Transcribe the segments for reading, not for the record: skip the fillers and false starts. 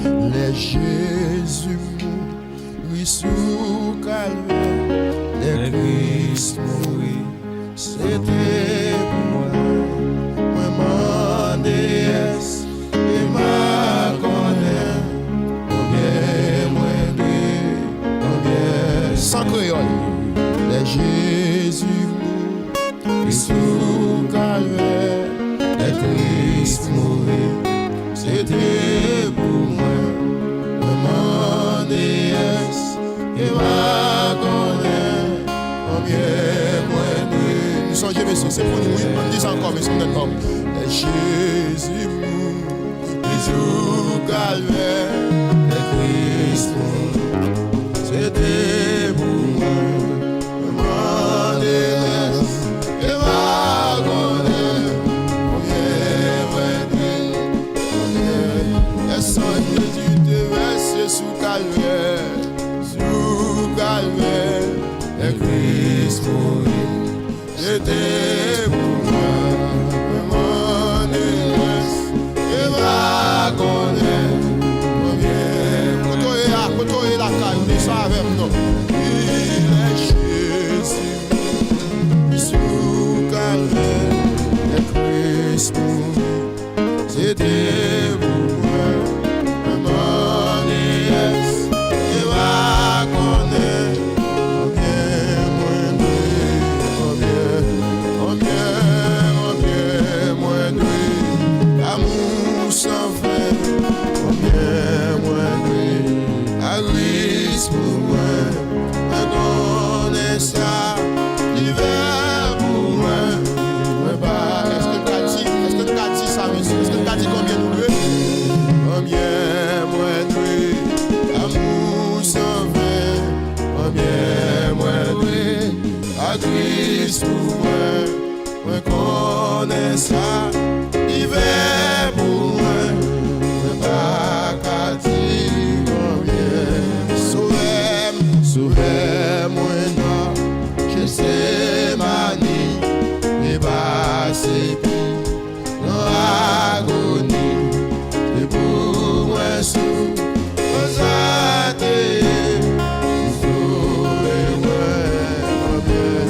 Les Jésus mourit sous calvaire, les Christ mourit, c'était pour moi. Moi m'en déesse et ma connaît, combien moins de, combien sans créole. Les Jésus mourit sous calvaire, les Christ mourit, c'était pour moi. Moi m'en déesse et ma connaît, combien moins de. Nous sommes Jésus, c'est pour nous, on dit encore, mais c'est notre homme. Les Jésus mourit sous calvaire, les Christ mourit, c'était pour moi. Moi m'en déesse et ma connaît, combien moins de. Et sans Jésus te verser sous calvaire, et Christ mourit, c'était pour moi. Mon déesse et ma connaît, combien côtoyer la caille, dis ça avec nous. Il est Jésus sous calvaire, et Christ mourit, c'était pour moi. Mon déesse et ma connaît, pour moi, un on est ça, l'hiver pour moi, pas. Est-ce que tu as dit ça, monsieur? Est-ce que tu as dit combien nous deux? Combien moins de, amour sans fin, combien moins de, à Christ pour moi, connais ça, l'hiver pour moi, pas qu'à dire combien. Sauvez-moi, je sais manie, mais pas c'est pire, dans l'agonie, c'est pour moi sous, aux athées, sauvez-moi, combien,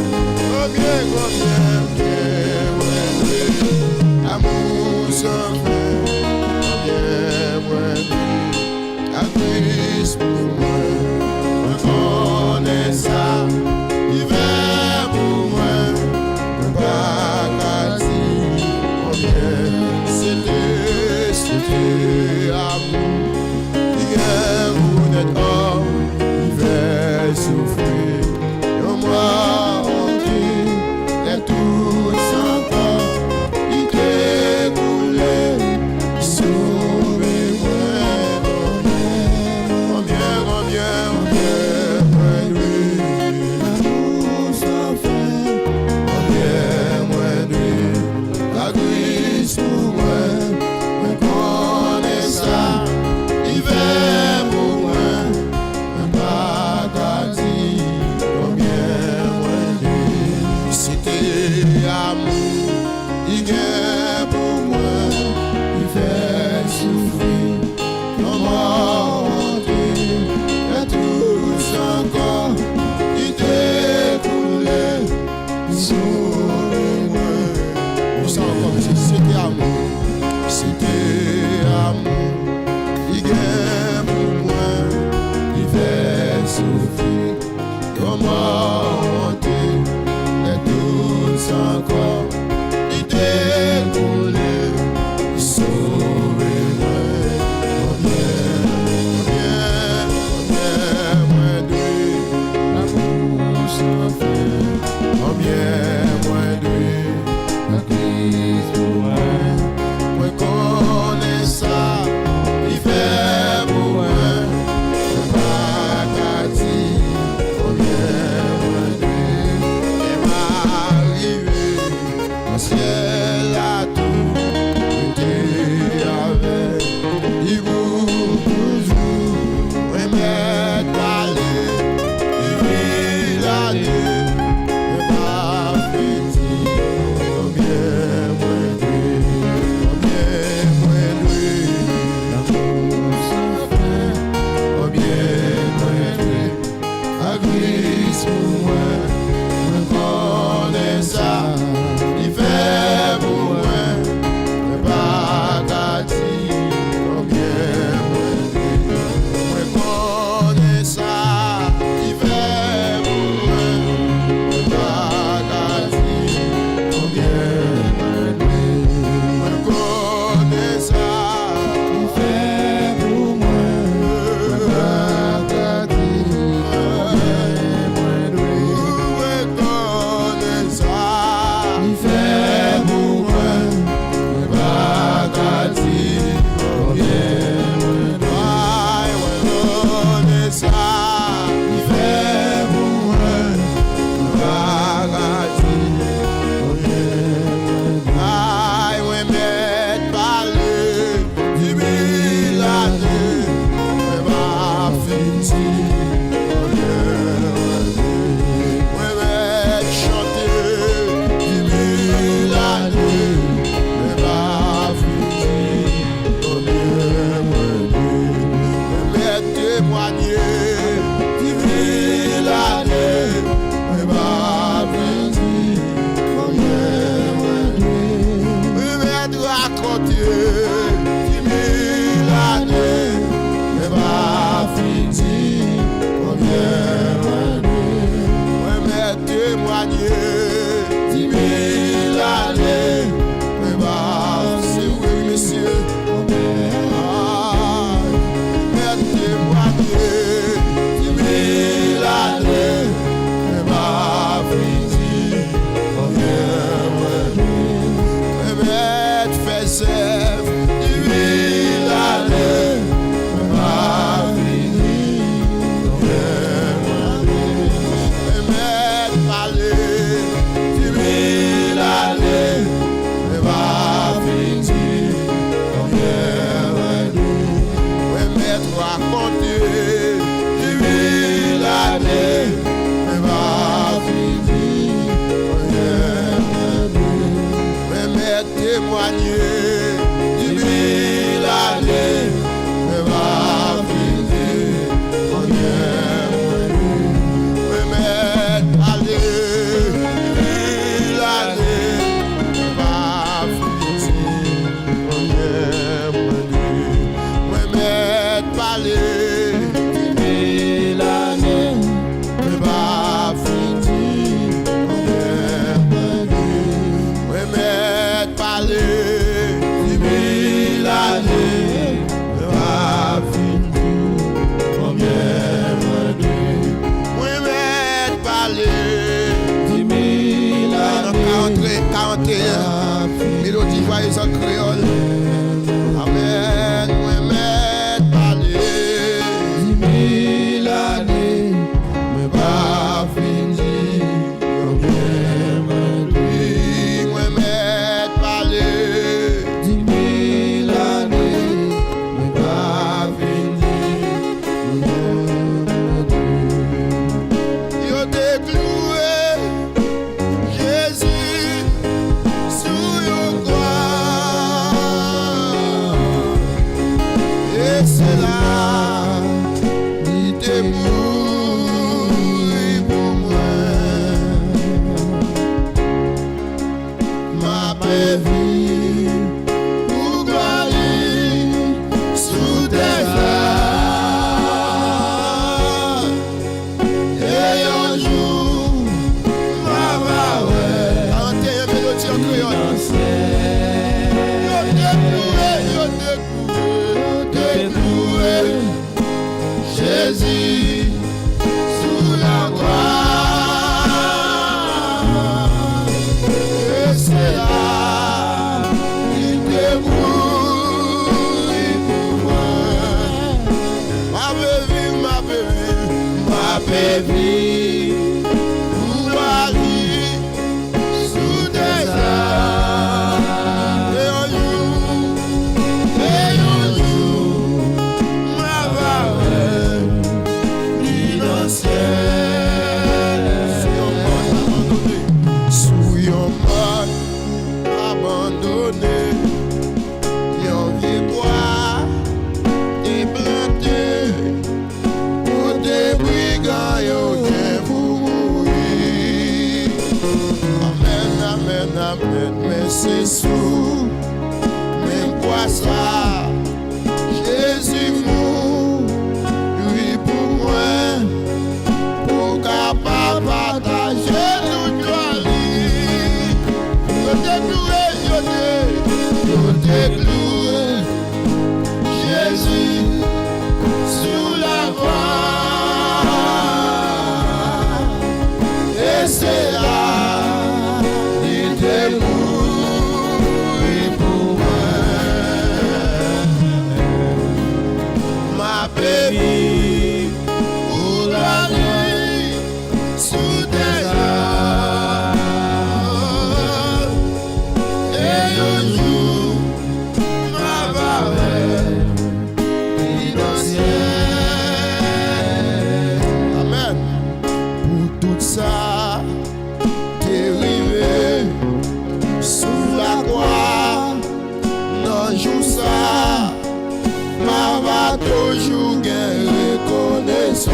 jour gain reconnaissance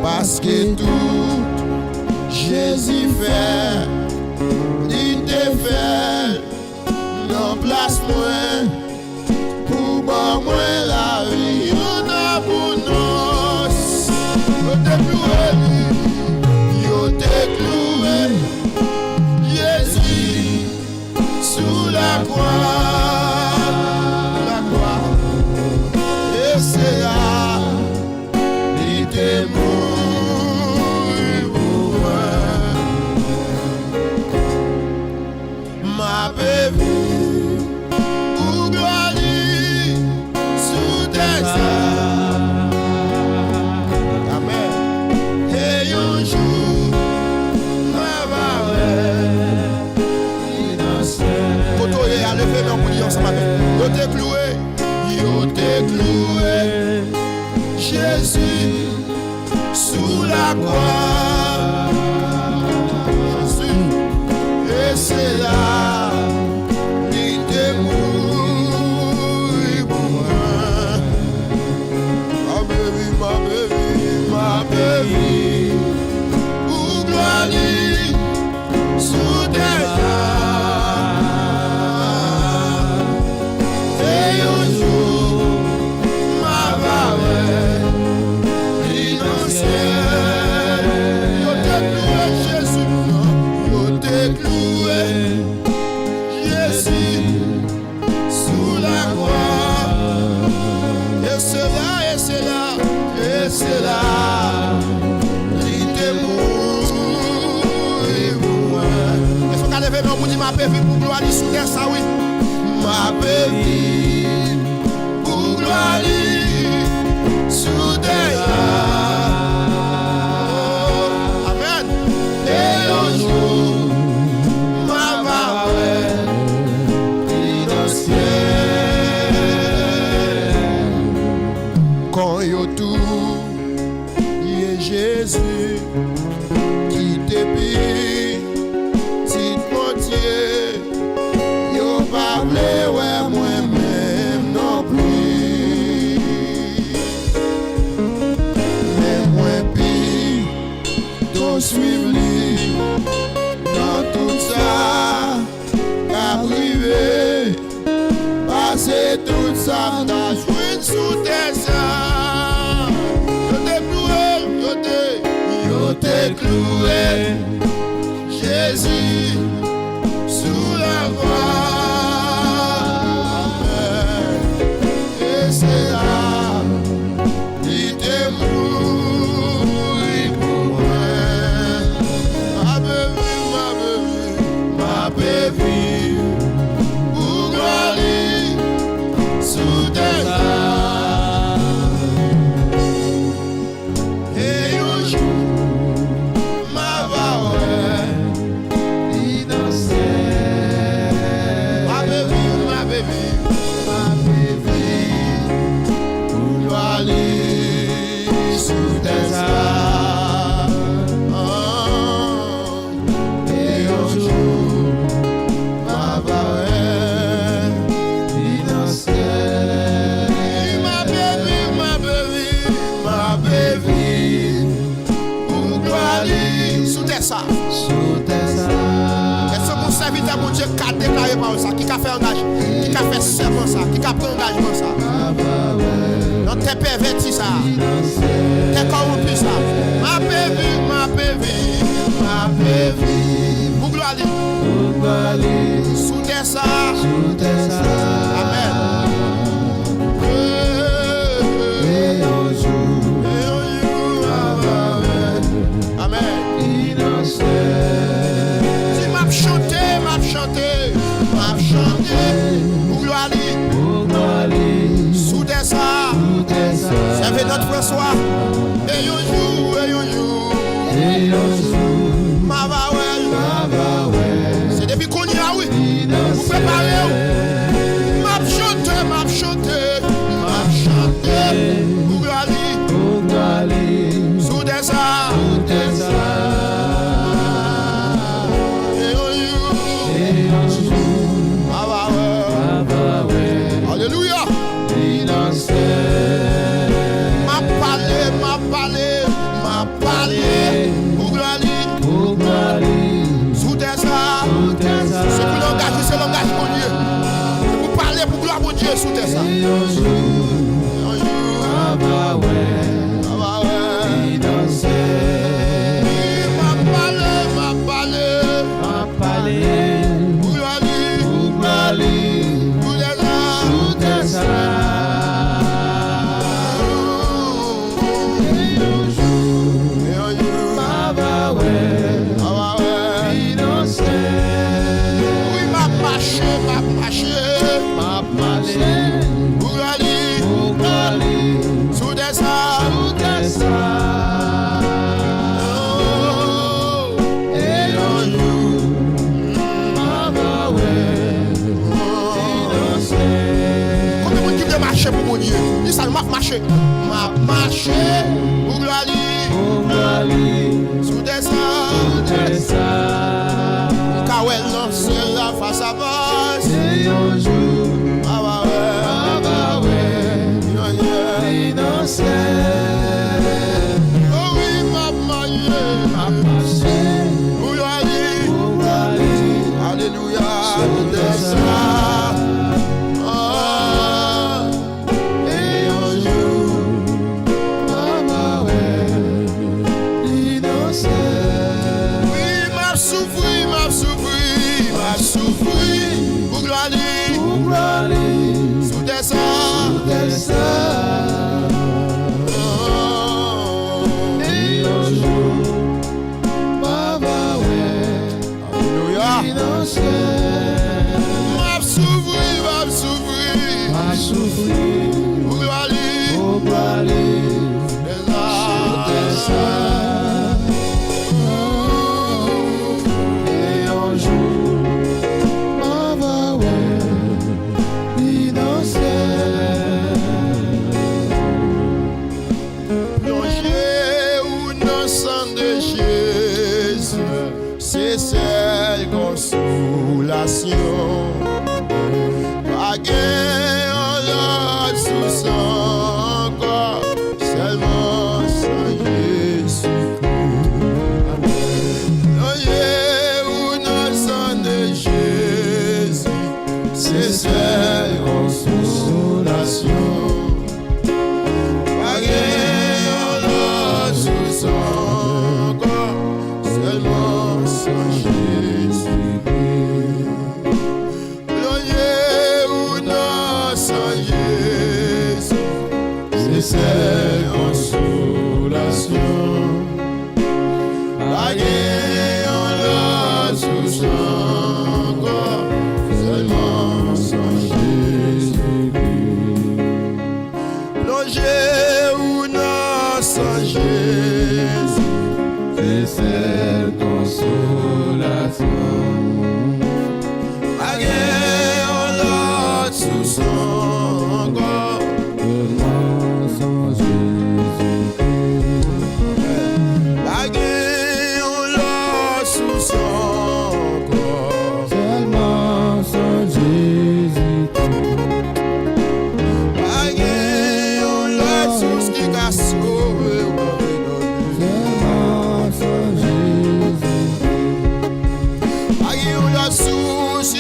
parce que tout Jésus fait, il te fait non place moins pour moi la vie on a pour nous yo te cloué Jésus sous la croix et c'est là il te mourit pour moi ma bébé pour gloire sous tes ailes. Amen. Et un jour ma va innocent koto ye a levé mon pour dire ensemble avec yo te cloué Jésus sous la croix Jésus et c'est là il te mourit pour moi ma baby pour gloire sous tes ailes et un jour ma va innocent yo te cloué Jésus yo te cloué Jésus sous la croix et c'est là et c'est là et c'est là il te mourit pour moi. Est-ce qu'on a levé mon pour dire ma baby pour gloire sous terre ça oui ma baby pour gloire sous terre amen et un jour ma va innocent quand yo tout y Jésus qui te prie si mon Dieu yo pas ouais moi-même non plus mais moi pis to suivre lui dans tout ça qu'a privé passer tout ça dans jouer sous tes ailes yo te cloué Jésus sous la croix et c'est là il te mourit pour moi ma baby pour gloire sous tes ailes et un jour ma va innocent ma baby pour gloire sous tes ailes et un jour ma va innocent ma baby pour gloire sous tes ailes. Est-ce que mon serviteur mon Dieu qu'a déclaré par ça qui a fait engagement qui a fait serment ça qui a pris engagement ça non t'es perverti ça t'es corrompu ça ma baby pour gloire sous tes ailes amen amen si m'a chanté pour gloire sous tes ailes servez notre François et un jour ma va c'est depuis qu'on y a oui vous préparez m'a chanté pour gloire sous tes ailes et un jour ma va marcher sous tes ça. Marcher, m'a marché, pour glali, sous des salles, Kawel non c'est la face à face, c'est un jour, oh oui, m'a marché, pour glali, alléluia, sous des salles. Sous des salles, et un jour, alléluia, m'a souffri, pour aller, des salles, et un jour. C'est celle consolation. Pas gain en l'autre sous son corps, seulement sans Jésus-Christ. Loyer ou non sang de Jésus, c'est celle consolation. Pas gain en l'autre sous son corps, seulement c'est consolation. Bagué en l'eau sous son corps, seulement son Jésus-Christ. Plongé ou non sans Jésus, c'est cette consolation. Bagué en l'eau sous son corps.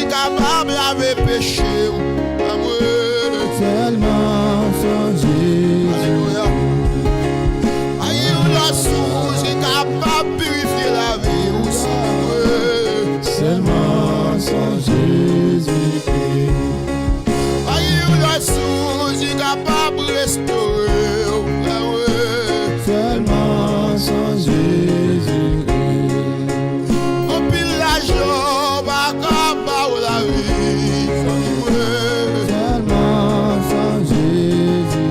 Capable avec péché, tellement sans Jésus. Alléluia. Aïe, la source est capable de purifier la vie aussi. Seulement sans Jésus-Christ. Aïe, la source est capable de restaurer. Seulement sans Jésus-Christ. Au pile la joie, pas capable la vie. Tellement sans Jésus.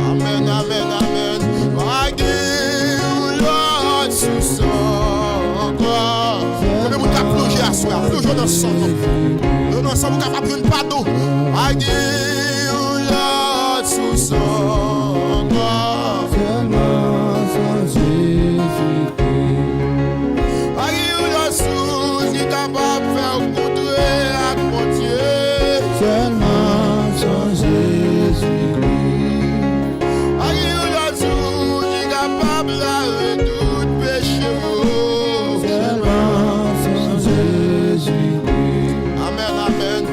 Amen, amen, amen. L'autre sous son corps. Combien vous avez plongé à soi? Plongez dans son nom. Nous nous sommes capables de prendre pardon. L'autre sous son corps. Tellement sans Jésus-Christ. L'autre sous qui est capable de faire contrer à mon Dieu. Tellement sans Jésus-Christ. L'autre sous qui est capable de laver tout péché. Tellement sans Jésus-Christ. Amen, amen.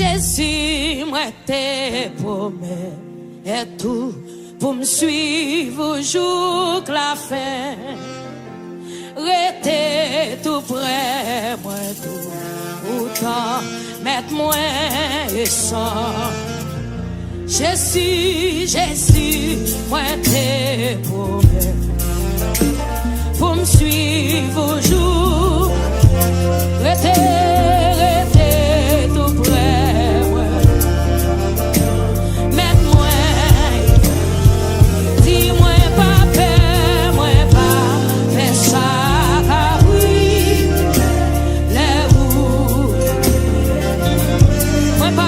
Jésus, moi te promets, et tout pour me suivre jour que la fin. Restez tout près, moi tout, autant mettre moi et sans. Jésus, moi te promets, pour me suivre jour. Restez tout près, moi. Mets-moi, dis-moi pas peur, moi pas faire ça.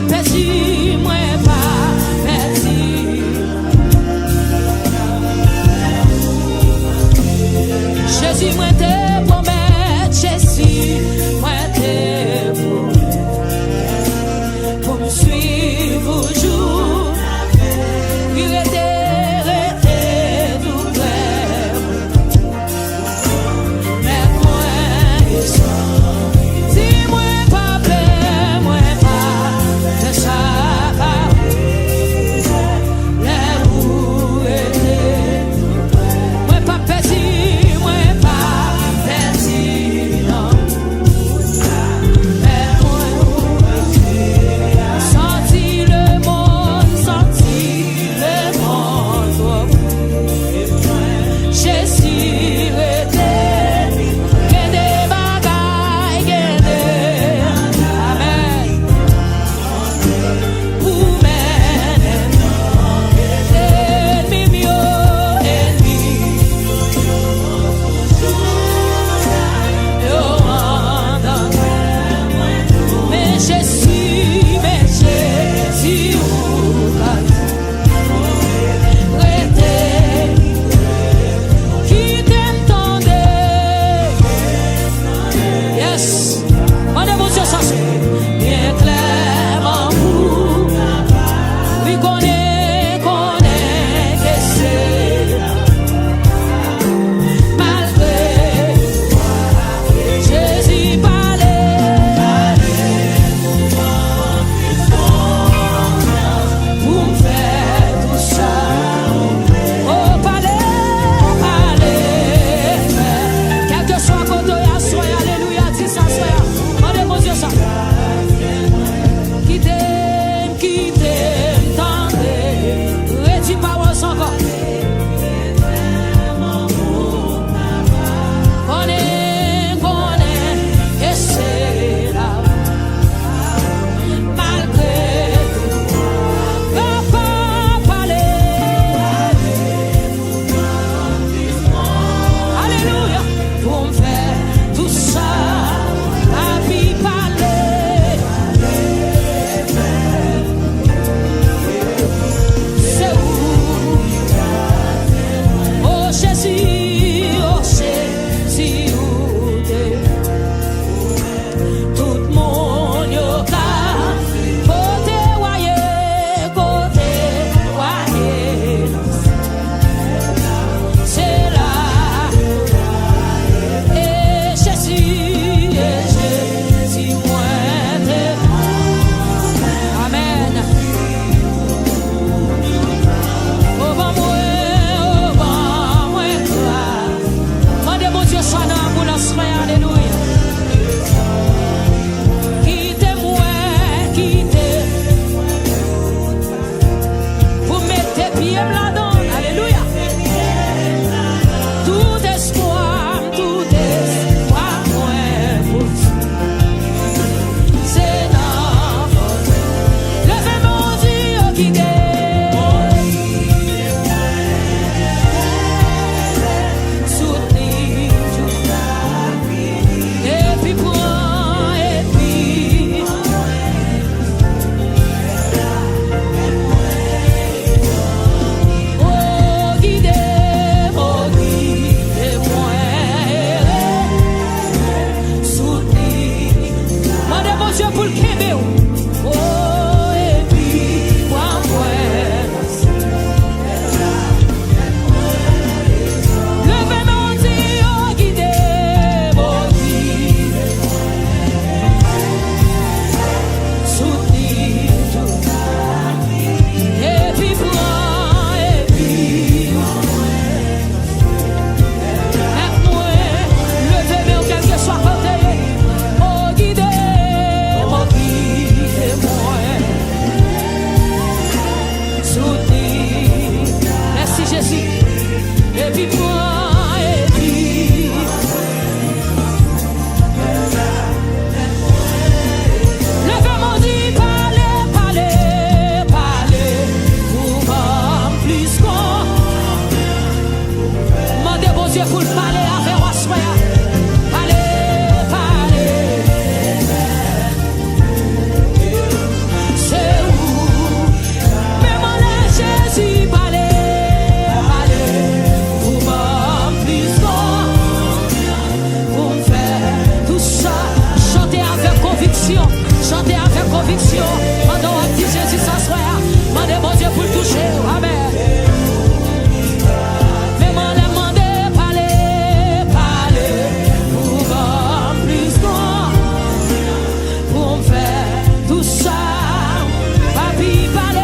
Petit, moi pas petit. Jésus, moi te promets, Jésus, moi te promets, pour me suivre jour. Il était tout près. Mais moi, dis-moi pas peur, moi pas. Ça Dieu pour le Québec. Oh, et puis, moi, conviction. Mandons à petit Jésus s'asseoir. Mandez mon Dieu pour le toucher. Amen. Mais moi, la mandé, parler, pour voir plus grand, pour me faire tout ça. Papi, parler.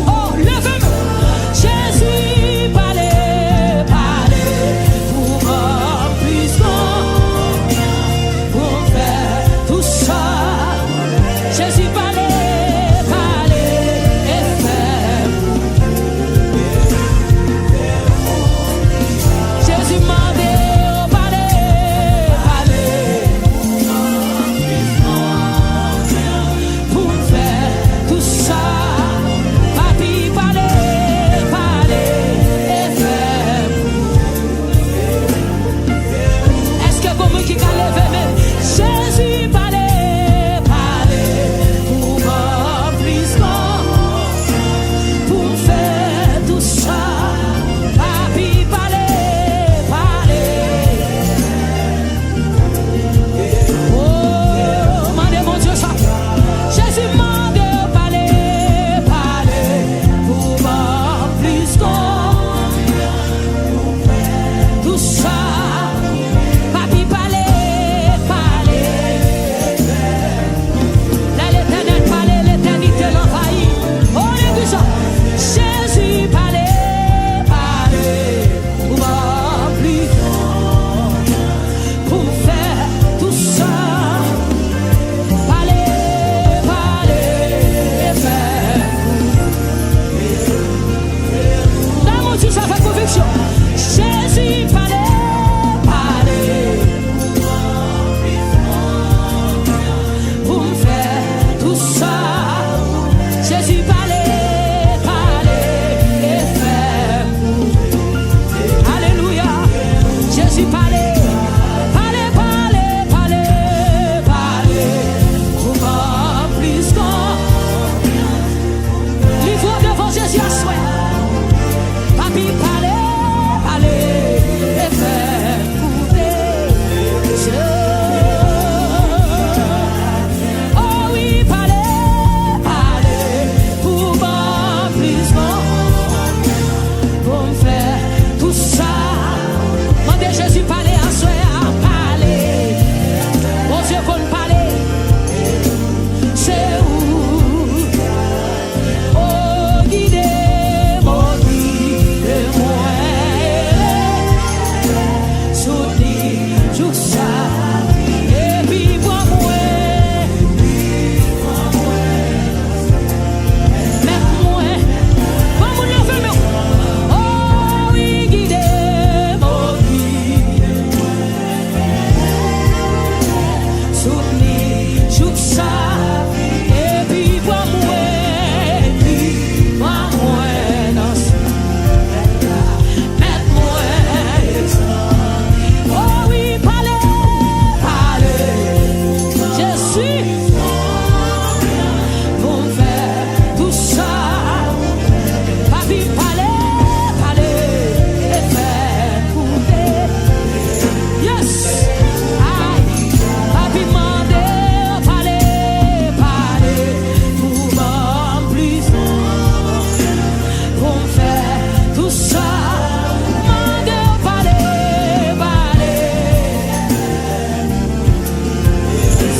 Oh, levez-moi. Jésus, parler, pour voir plus grand, pour me faire tout ça. Jésus, parler, et faire. Jésus m'a dit, parler, pour me faire tout ça. Papi, parler, et faire. Est-ce que pour moi qui a levé même Jésus, parler, pour voir plus grand, pour me faire tout ça. Papi, parler. Oh, mandez mon Dieu ça. Jésus m'a dit, parler, pour voir plus grand, tout ça. Papi, parler. Là, l'Éternel parlait, l'éternité l'envahit. Oh, l'église, Jésus parler, pour voir plus grand, pour me faire tout ça. Parler, et faire. Là, mon Dieu, ça fait conviction. Jésus parler, pour me faire tout ça. Jésus parler, et faire. Alléluia. Jésus parler, pour voir plus grand. Livre devant Jésus à soi. Papi parler, et faire. Oh oui, parler, pour voir plus grand, pour me faire tout ça. Mandez Jésus parler à soi, parler. Mon Dieu qu'on parler, c'est où? Oh, guidez-moi, soutenir tout ça. Et puis pour moi, mets-moi, comme on le fait, oh oui, guidez-moi, soutenir tout ça. Et puis pour moi, dans ce mets-moi. Oh oui, parler, Jésus, pour me faire tout ça. Papi, parler, et faire couper. Yes, papi, mandé, parler, pour m'en plus, pour me faire tout ça.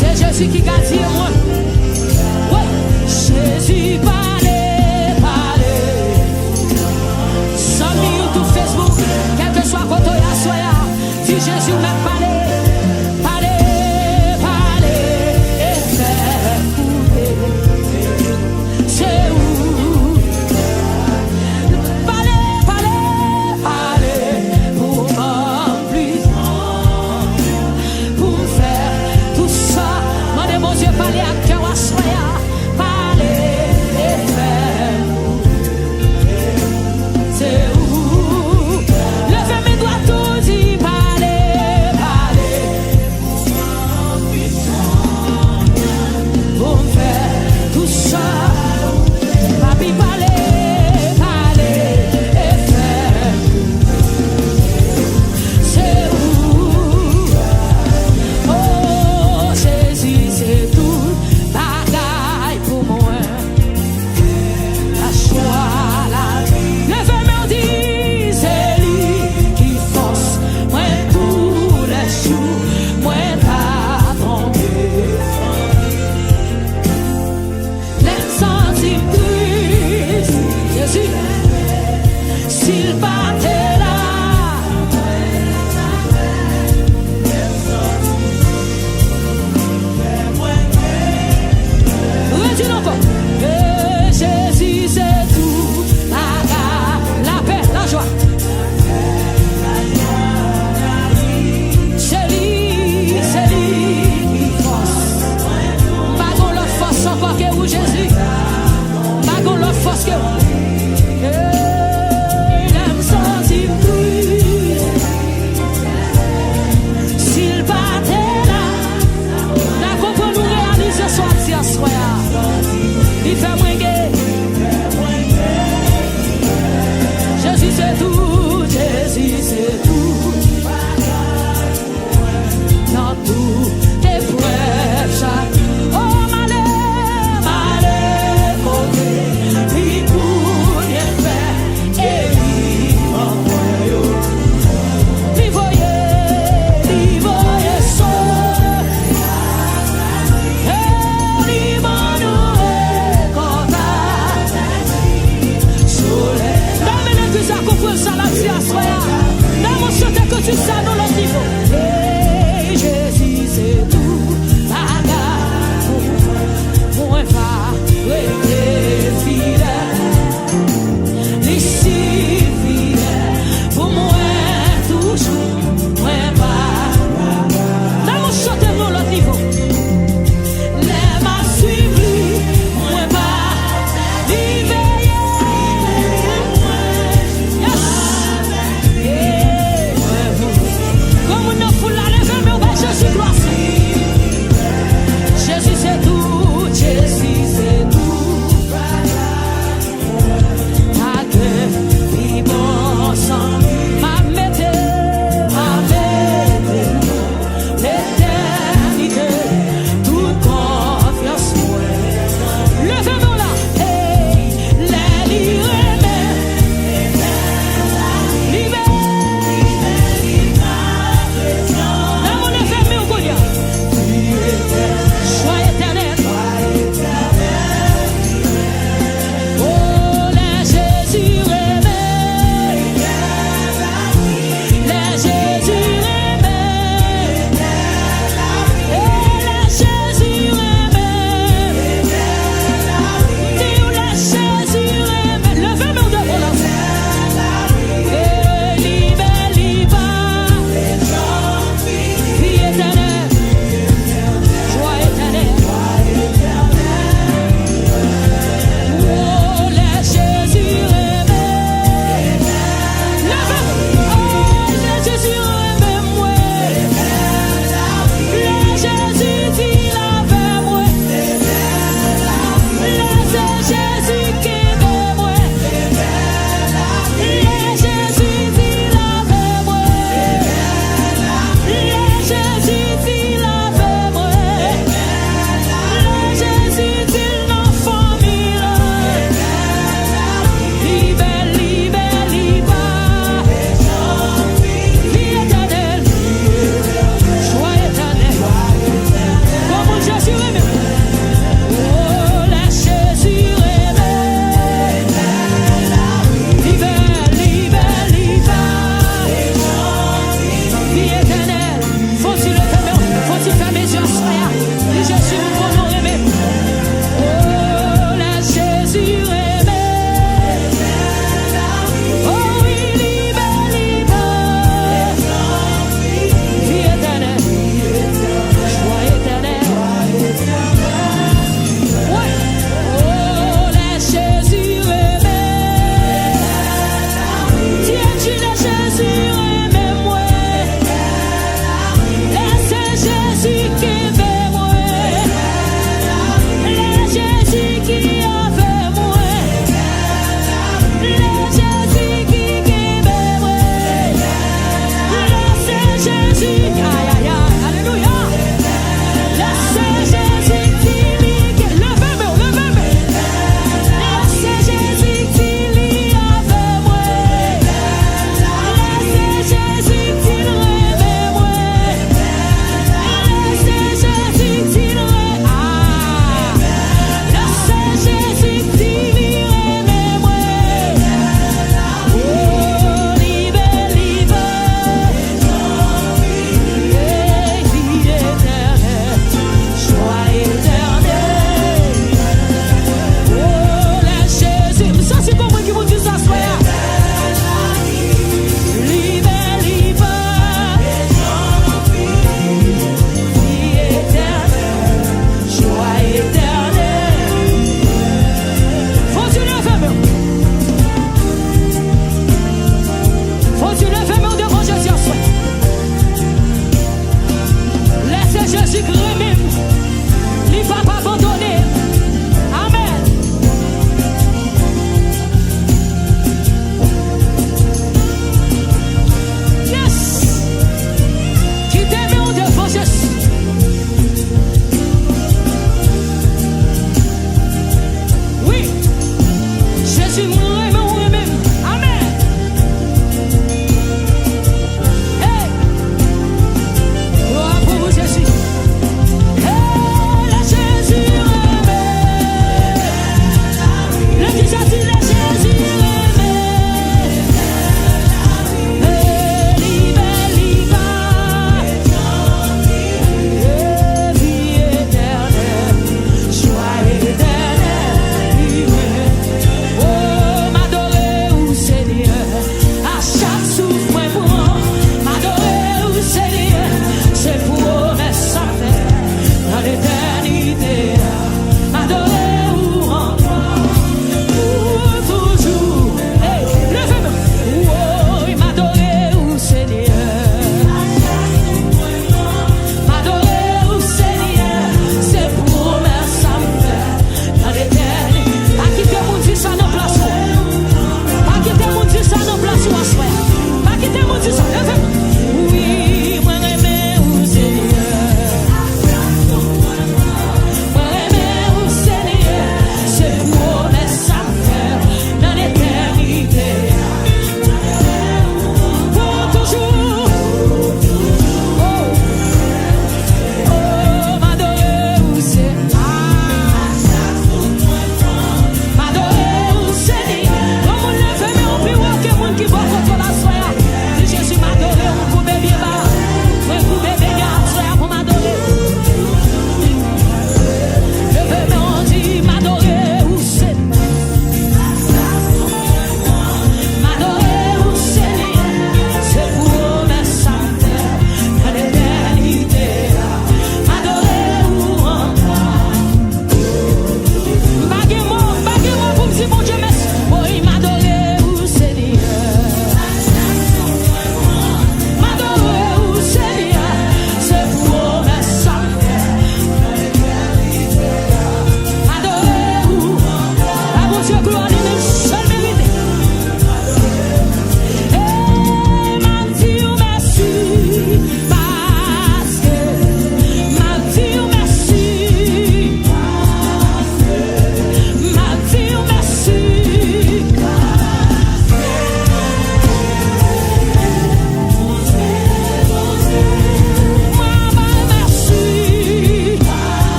C'est Jésus qui a dit moi. Ouais, Jésus parler. Sans YouTube, Facebook, quel que soit côté à soya, si Jésus m'a parlé, et faire couper. C'est où? Parler, pour m'en plus, pour me faire tout ça. Mandez mon Dieu parler à cœur à soya, parler et faire. C'est où? Levez mes doigts tous y parler.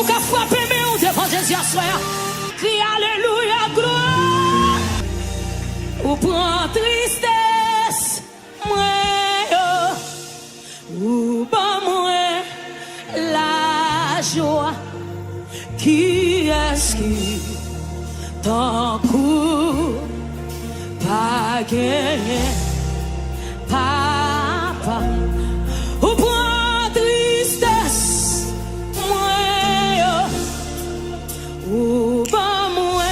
Ou qu'a frappé mais ou devant Jésus à soir. Crie alléluia, gloire. Ou prend tristesse, moi, ou pas moi, la joie. Qui est-ce qui t'en court? Pas gagné, papa. Ou prend tristesse, moi, ou pas moi,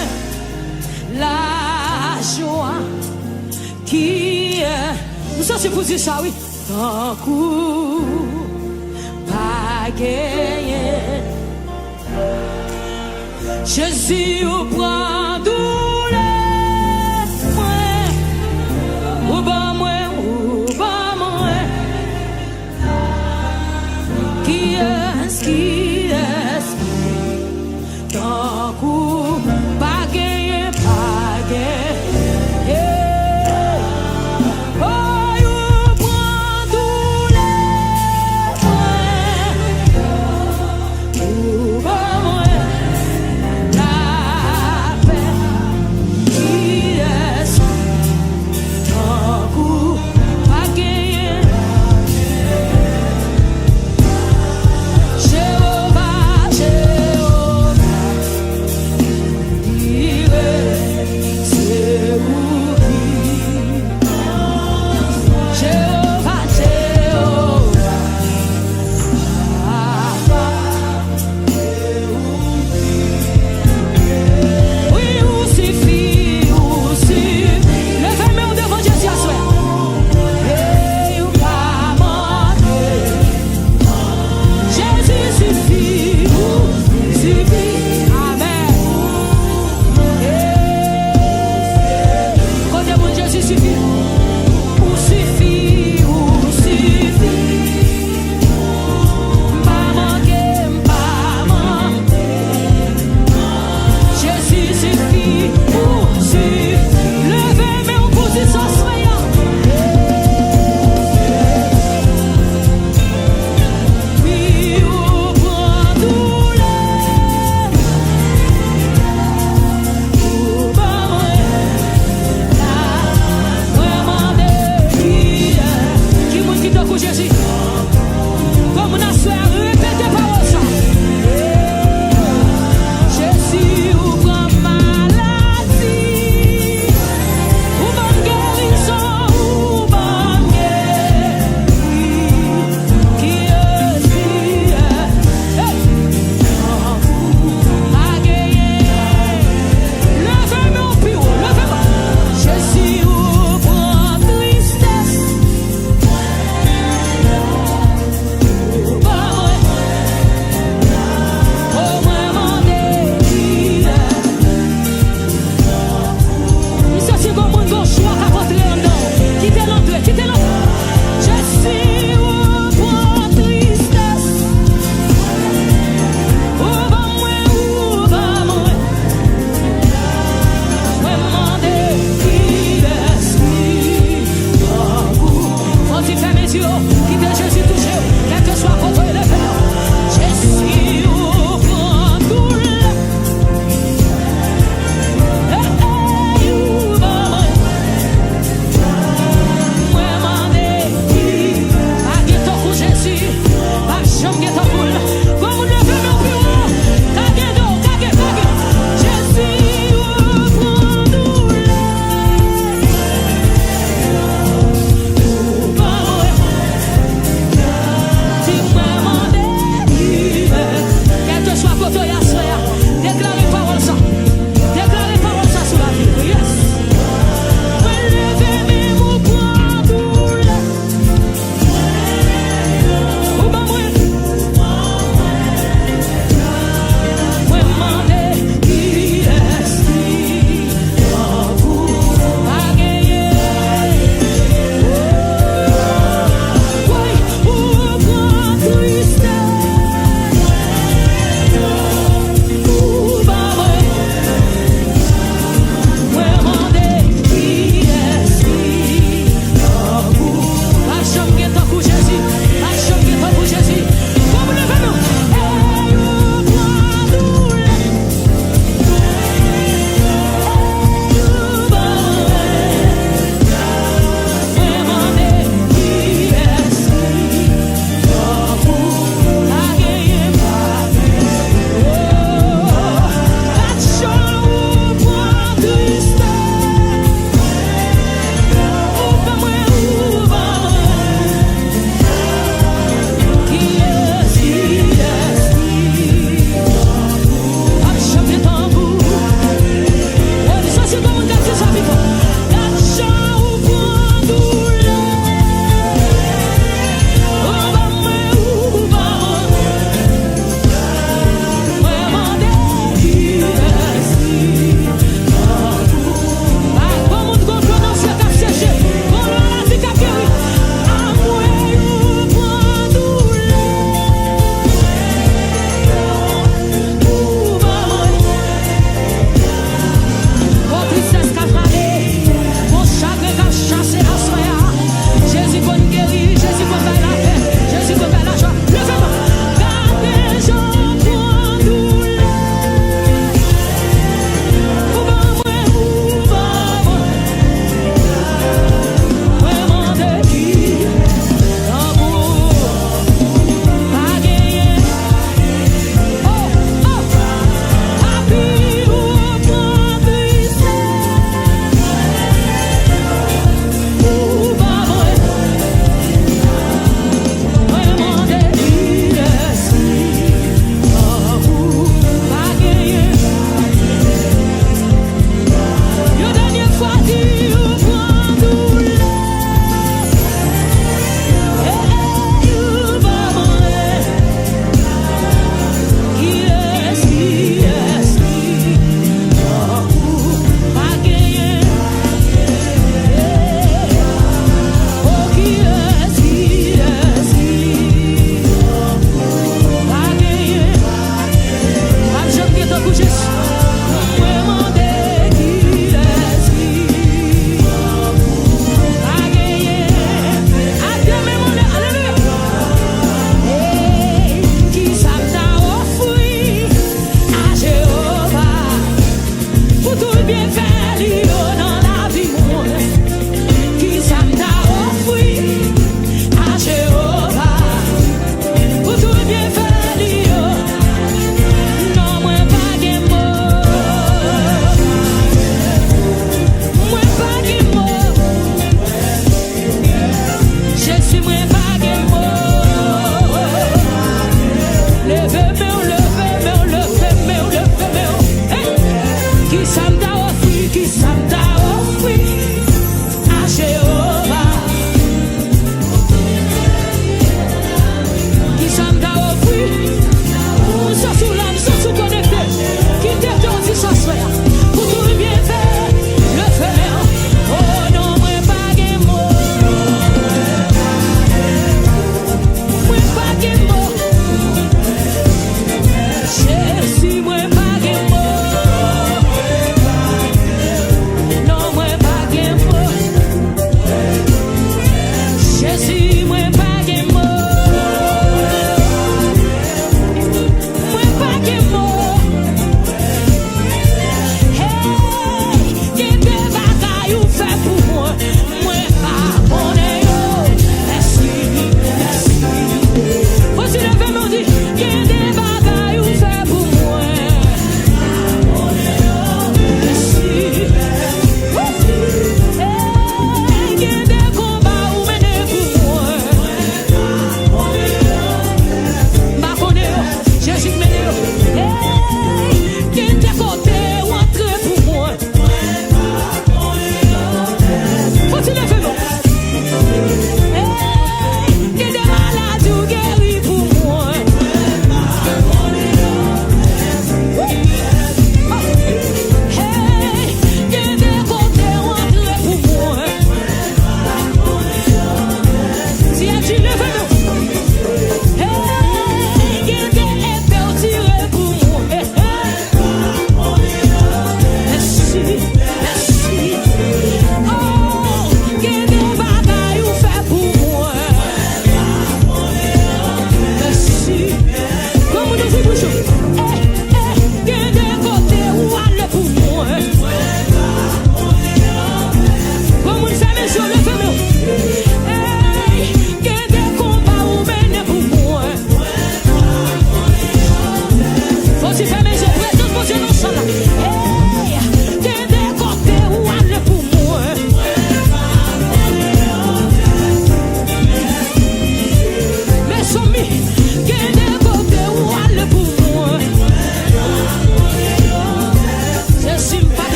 la joie. Qui est, nous sommes pour dire ça, oui, t'en court, pas gagné. Jésus au prend douleur, ou pas moi, qui est-ce tant coup, pas gagné, pas gagné. Oh, ou prend douleur, ou pas moi, la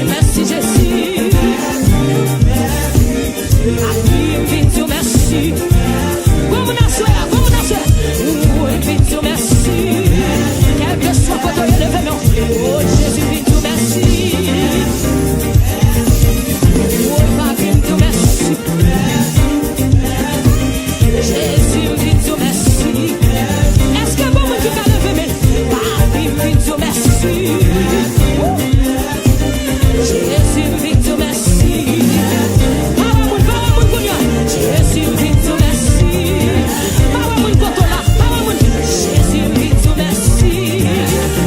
merci Jésus. Aquí vim dire merci. Como na sua, oui, vim dire merci. Quel que soit votre événement, oh Jésus vim dire merci. Oh, va vim dire merci. Jésus vim dire merci. Est-ce que vous me dites à lever mes va vim dire merci. Jésus vim dire merci. Jésus vim dire merci. Jésus vim dire merci.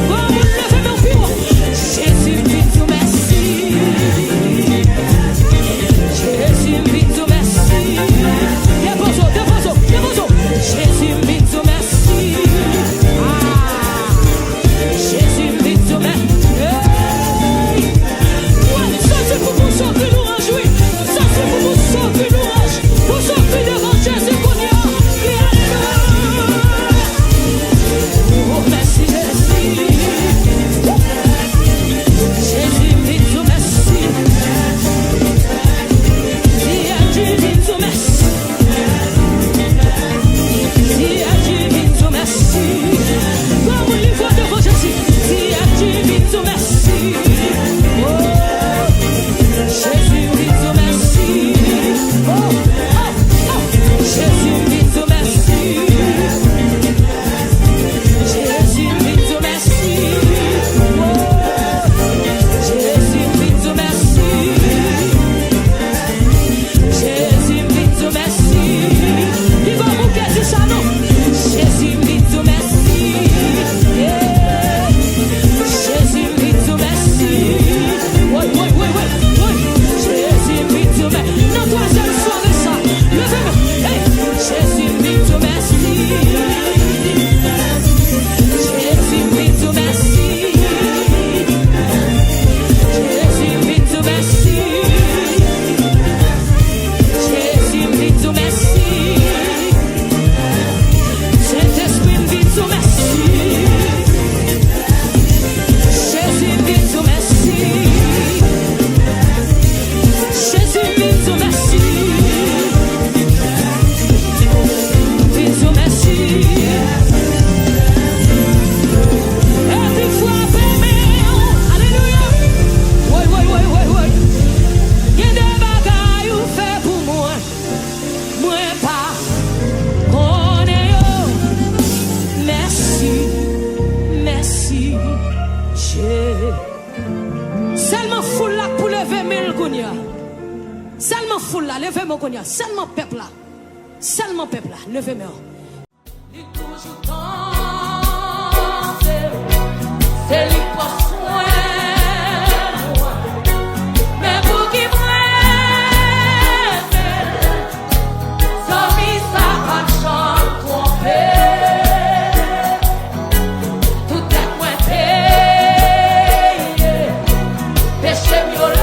Vamos lever meu pio. Jésus vim dire merci. Jésus vim dire merci. Depois. Jésus vim dire merci. Ah, Jésus vim dire merci. Ça c'est pour vous sortir l'orange, oui. Ça c'est pour vous sortir l'orange. Vous sortir devant Jésus qu'on y a. Oh, merci Jésus. Jésus vim dire merci. Dieu vim dire merci. Dieu vim dire merci. Comme il faut devant Jésus. Dieu vim dire merci. Oh, Jésus vim dire merci. Oh, Jésus vim dire merci. Jésus vim dire merci. Oh, Jésus vim dire merci. Jésus vim dire merci. Qui va vous dire ça non? Jésus vim dire merci. Jésus vim dire merci. Oui. Jésus vim dire merci. Non, troisième soirée ça. Levez-moi. Hey, Jésus vim dire merci. Jésus vim dire merci. Jésus vim dire merci. Jésus vim dire merci. Saint-Esprit vim dire merci. Jésus vim dire merci. Jésus vim dire merci. Vim dire merci. Every fois alléluia. Oui. Il y a des bagailles ou fait pour moi. Moi pas connais yo. Merci. Seulement foule là pour lever mes gounia. Seulement foule là, levez mon gounia. Seulement peuple là. Levez moi. Il toujours temps. C'est lui pour soin. Mais pour qui Celle grâce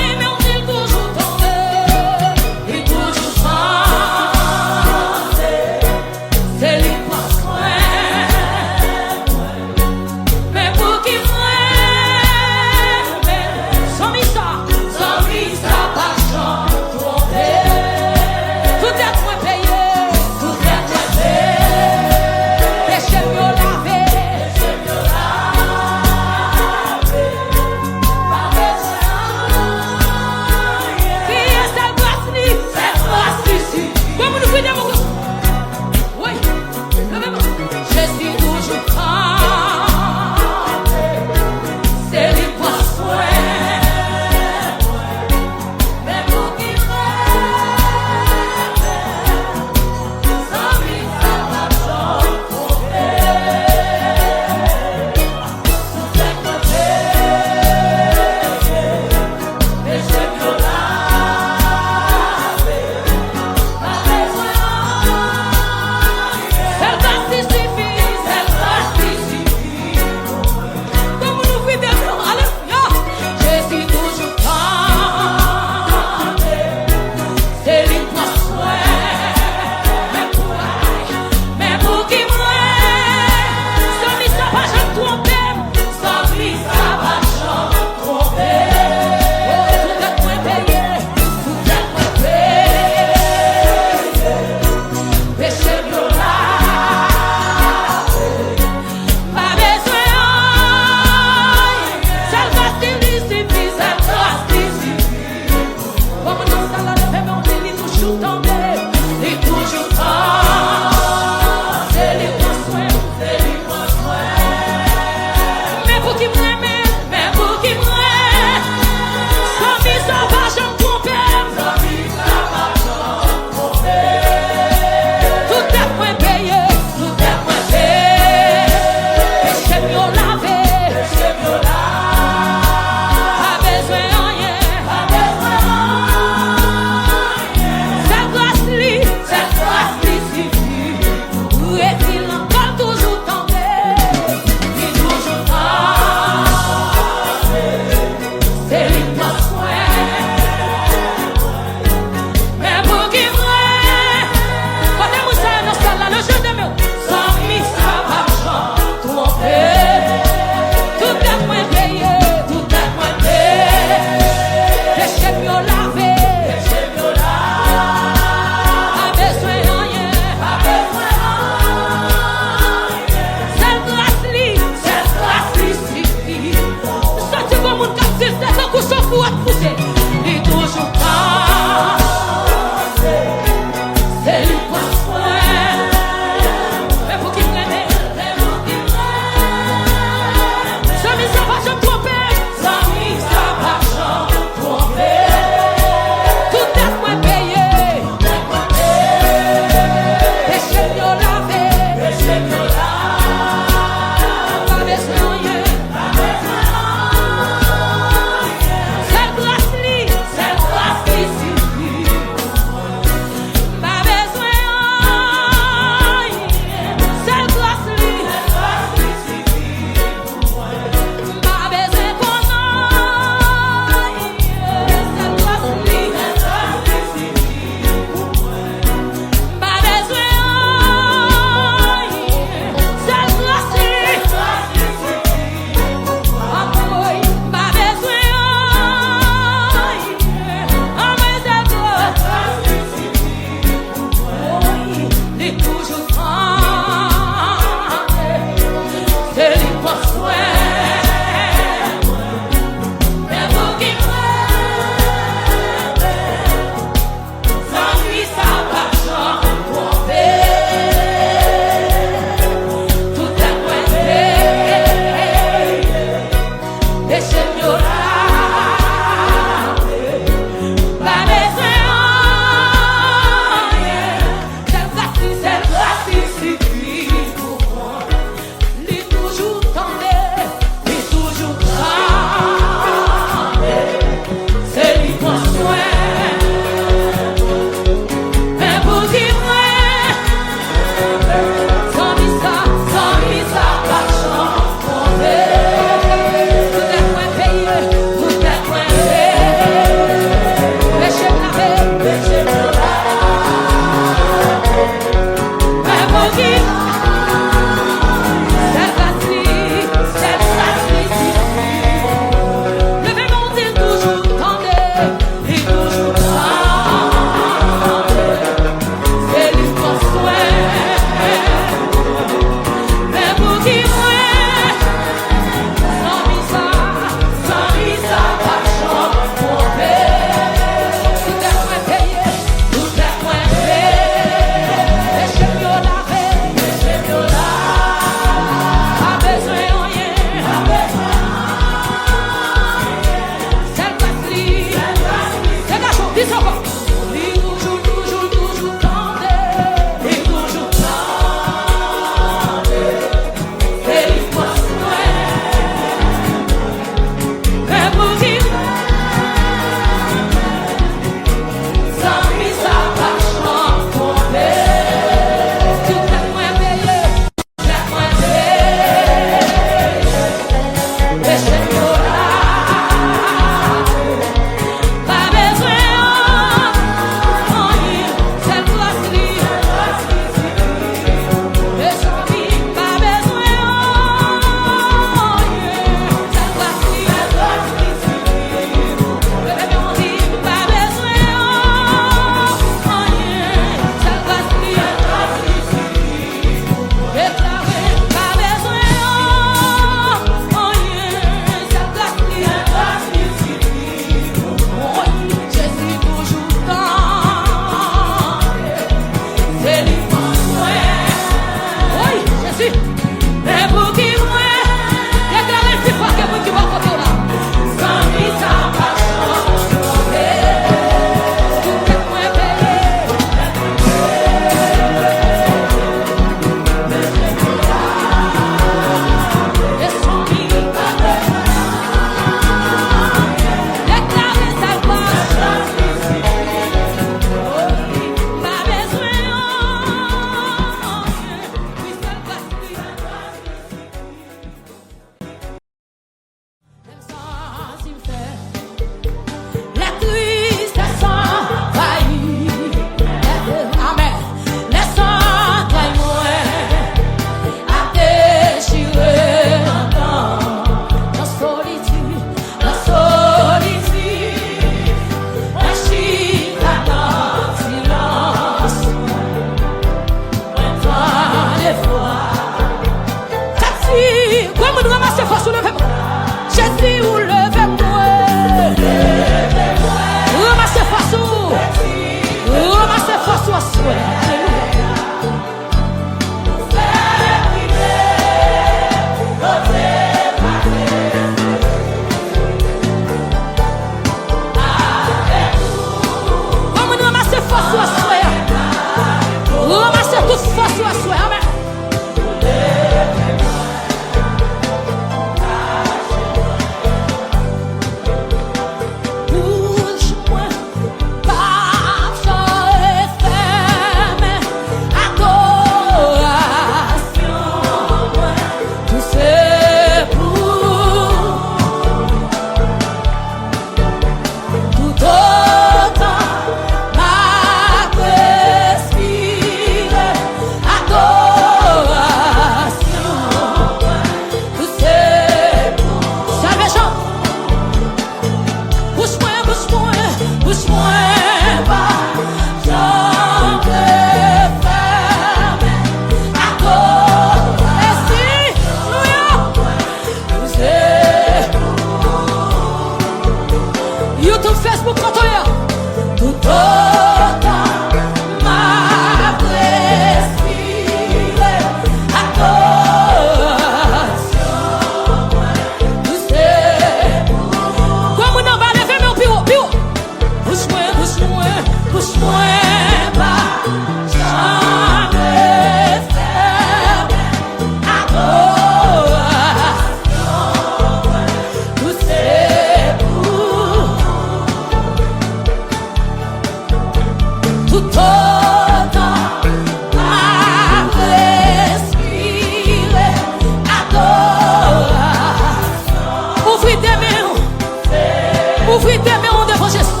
Ouvrez tes mains devant Jésus.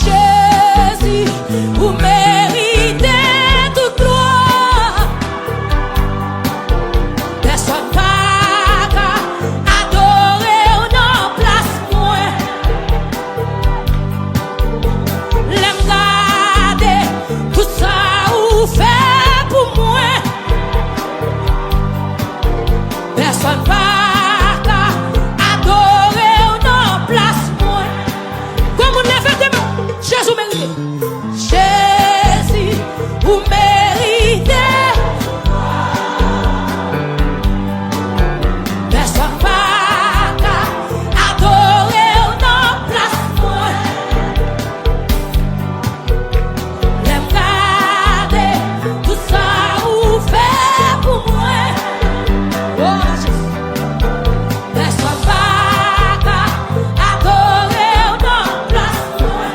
Jésus, vous méritez toute gloire. Personne pas adorer ou non place moi. L'aime garder tout ça ou fait pour moi. Personne pas Jésus, vous méritez. Personne pas adorer ou non place moi. L'aime garder tout ça ou fait pour moi. Oh Jésus, personne pas adorer ou non place moi.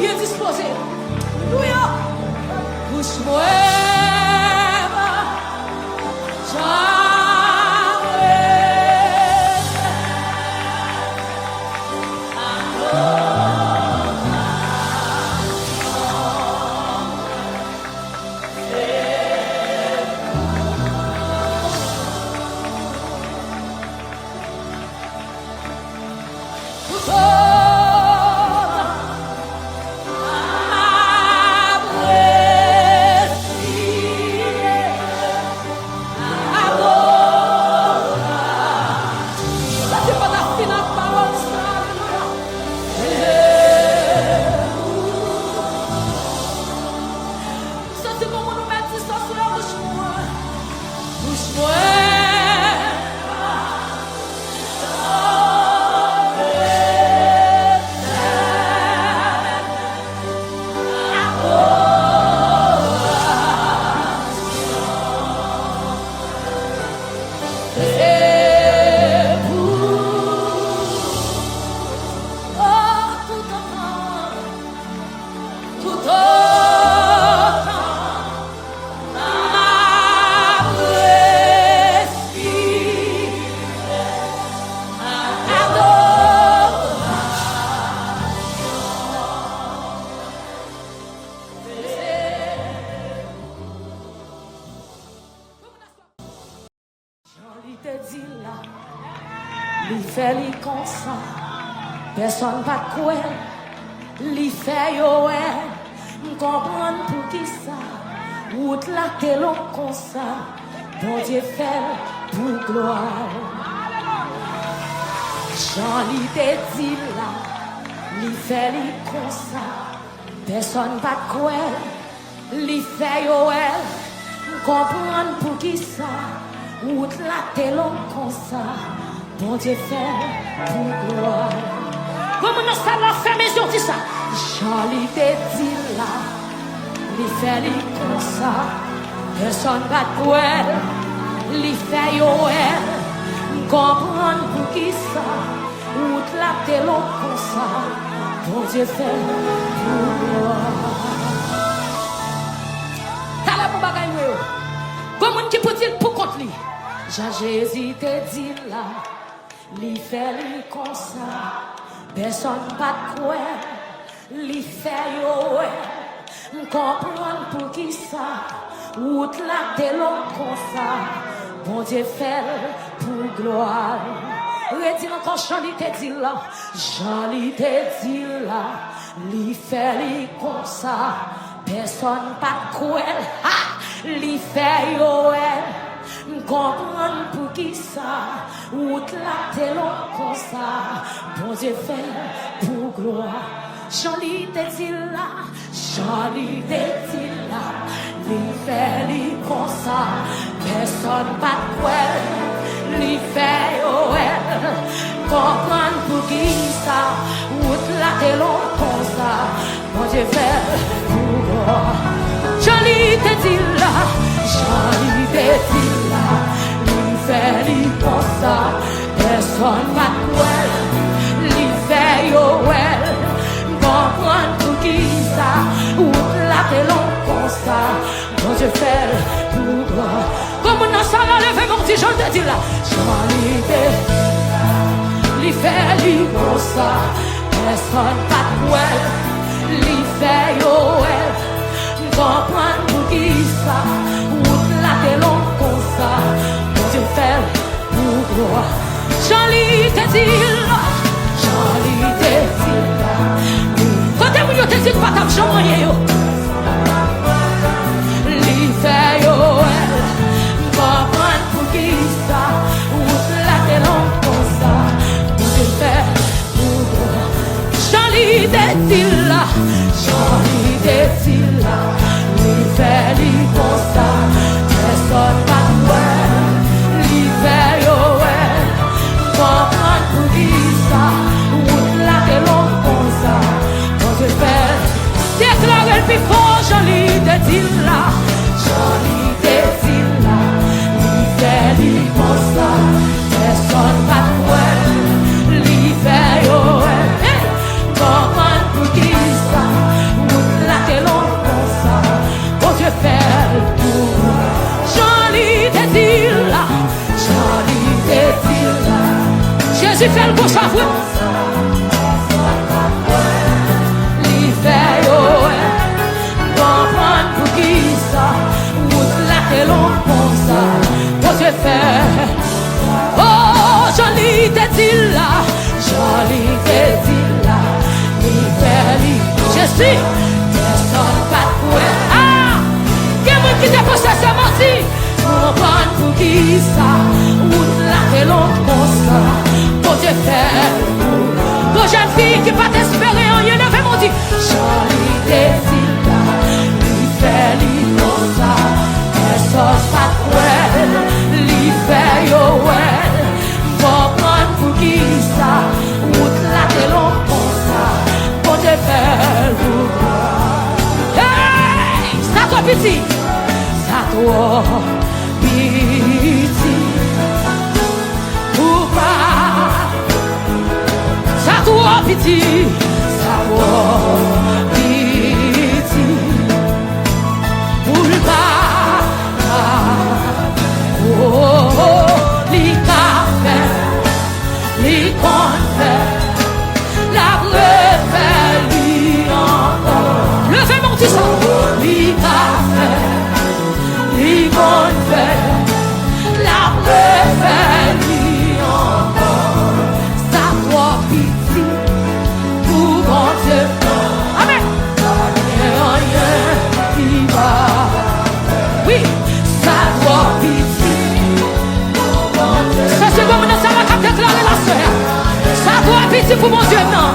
Bien disposé. Alléluia. Pousse-moi. dit là, il fait li comme ça, personne pas quoi, il fait yo comprendre pour qui ça, route la que l'on comme ça, bon Dieu fait pour gloire. Jean li te dit là, il fait li comme ça, personne pas quoi, il fait yo comprendre pour qui ça, route la que l'on comme ça, bon Dieu fait pour gloire. Comment nous savons faire maison de ça? Charlie te dit là, il fait li comme ça, personne va quoi, il fait yo comprendre pour qui ça, route la que l'on comme ça, bon Dieu fait pour gloire. T'as la pour bagaille. Comment qui peut dire pour contre lui? Jésus te dit là, il fait li comme ça, personne pas quoi, il fait yo comprendre pour qui ça, route la que l'on comme ça, bon Dieu fait pour gloire. Redis encore Jean li te dit là, Jean li te dit là, il fait li comme ça, personne pas quoi, il fait yo comprendre pour qui ça, route la te l'on comme ça, bon Dieu fait pour gloire. Jean li te dit là, Jean li te dit là, il fait li comme ça, personne pas quoi, il fait comprendre pour qui ça, route la te l'on comme ça, bon Dieu fait pour gloire. Jean li te dit là, Jean li te dit là, il fait li comme ça, personne pas quoi, il fait comprendre pour qui ça, route la te l'on comme ça, bon Dieu fait pour gloire. Comme on a ça levé mon petit Jean te dit là, Jean li te il fait li comme ça, personne pas quoi, il fait comprendre pour qui ça, route la que l'on comme ça, bon Dieu fait pour gloire. Jean li te dit là, Jean li te dit là, quand vous te dites pas ta Jean yo, li fait comprendre pour qui ça, route la que l'on comme ça, bon Dieu fait pour gloire. Jean li te dit là, Jean li te dit là, il fait li comme ça, personne pas quoi, il fait comprendre pour qui ça, route la que l'on comme ça, bon Dieu fait, déclare le plus fort, Jean li te dit là, Jean li te dit là, il fait li comme ça, personne pas quoi, il fait comprendre pour qui ça, route la que l'on comme ça, bon Dieu fait pour Jean li te dit là, Jean li te dit là, Jésus fait le bon savoué, il fait comprendre pour qui ça, route la que l'on comme ça, bon Dieu fait. Oh, Jean li te dit là, Jean li te dit là, il fait li, Jésus, personne pas quoi. Ah, quelqu'un qui t'a posé sa menti, comprendre pour qui ça, route la que l'on comme ça, bon Dieu fait. Pour jeune fille qui pas t'espérer en rien, n'avait mon dit, Jean li te dit là, il fait li comme ça, personne pas quoi, il fait comprendre pour qui ça, route la que l'on comme ça, bon Dieu fait. Hey, ça toi petit, ça toi petit, ou pas, ça toi petit, ça toi petit, ou pas, oh, li café, li confère, la refait li encore. Levez mon petit sang, li café, li confère, la refait oui, ça doit pitié. C'est comme ça va déclarer la soeur. Ça doit pitié pour mon Dieu, non.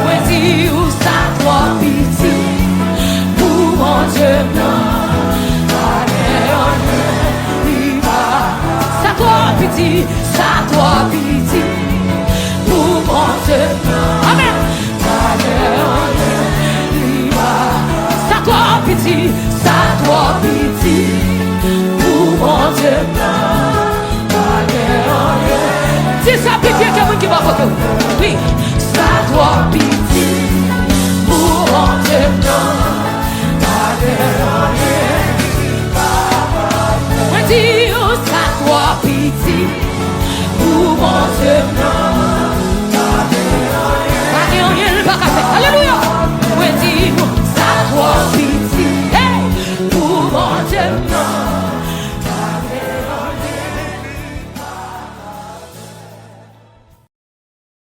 Oui, dis où ça doit pitié pour mon Dieu, non. Ça doit pitié pour mon Dieu. Amen. Ça doit pitié pour mon Dieu.